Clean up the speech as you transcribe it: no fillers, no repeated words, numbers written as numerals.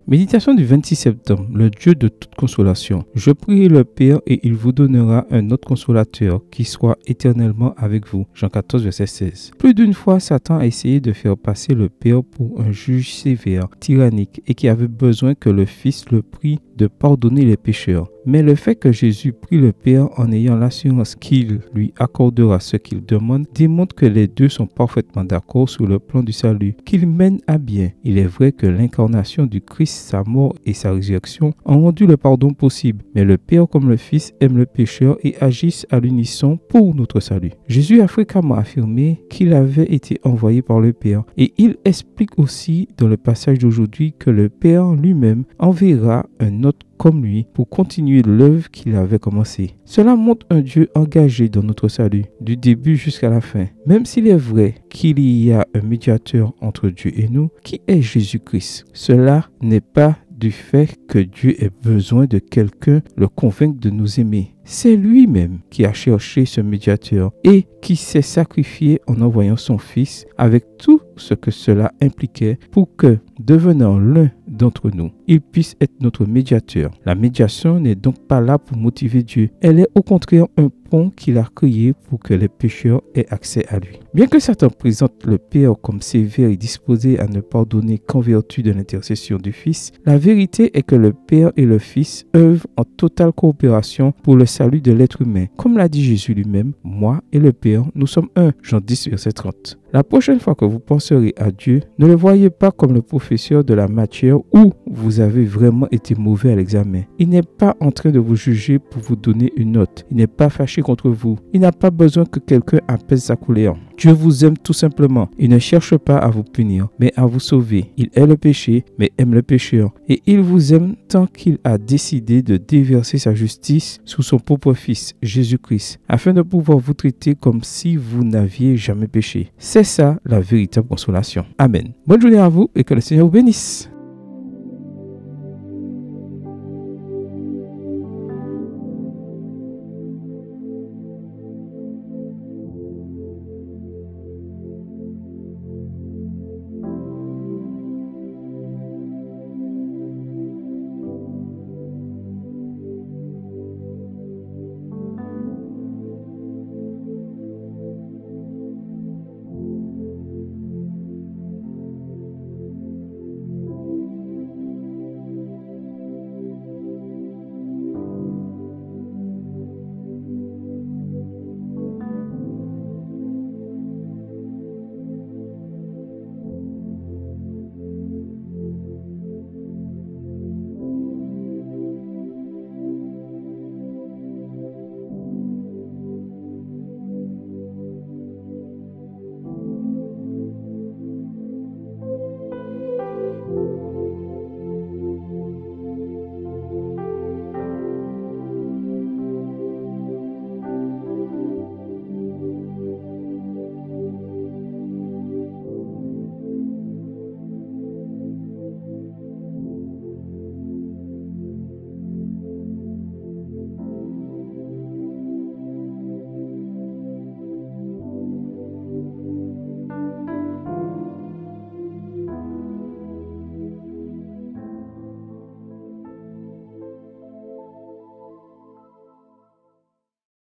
Méditation du 26 septembre, le Dieu de toute consolation. Je prie le Père et il vous donnera un autre consolateur qui soit éternellement avec vous. Jean 14, verset 16. Plus d'une fois, Satan a essayé de faire passer le Père pour un juge sévère, tyrannique et qui avait besoin que le Fils le prie de pardonner les pécheurs. Mais le fait que Jésus prie le Père en ayant l'assurance qu'il lui accordera ce qu'il demande démontre que les deux sont parfaitement d'accord sur le plan du salut, qu'il mène à bien. Il est vrai que l'incarnation du Christ, sa mort et sa résurrection ont rendu le pardon possible, mais le Père comme le Fils aiment le pécheur et agissent à l'unisson pour notre salut. Jésus a fréquemment affirmé qu'il avait été envoyé par le Père et il explique aussi dans le passage d'aujourd'hui que le Père lui-même enverra un autre comme lui pour continuer l'œuvre qu'il avait commencée. Cela montre un Dieu engagé dans notre salut, du début jusqu'à la fin. Même s'il est vrai qu'il y a un médiateur entre Dieu et nous, qui est Jésus-Christ. Cela n'est pas du fait que Dieu ait besoin de quelqu'un le convaincre de nous aimer. C'est lui-même qui a cherché ce médiateur et qui s'est sacrifié en envoyant son Fils avec tout ce que cela impliquait pour que, devenant l'un d'entre nous, il puisse être notre médiateur. La médiation n'est donc pas là pour motiver Dieu. Elle est au contraire un pont qu'il a créé pour que les pécheurs aient accès à lui. Bien que Satan présente le Père comme sévère et disposé à ne pardonner qu'en vertu de l'intercession du Fils, la vérité est que le Père et le Fils œuvrent en totale coopération pour le salut de l'être humain. Comme l'a dit Jésus lui-même, moi et le Père, nous sommes un. Jean 10, verset 30. La prochaine fois que vous penserez à Dieu, ne le voyez pas comme le professeur de la matière où vous avez vraiment été mauvais à l'examen. Il n'est pas en train de vous juger pour vous donner une note. Il n'est pas fâché contre vous. Il n'a pas besoin que quelqu'un apaise sa colère. Dieu vous aime tout simplement. Il ne cherche pas à vous punir, mais à vous sauver. Il hait le péché, mais aime le pécheur. Et il vous aime tant qu'il a décidé de déverser sa justice sur son propre Fils, Jésus-Christ, afin de pouvoir vous traiter comme si vous n'aviez jamais péché. C'est ça la véritable consolation. Amen. Bonne journée à vous et que le Seigneur vous bénisse.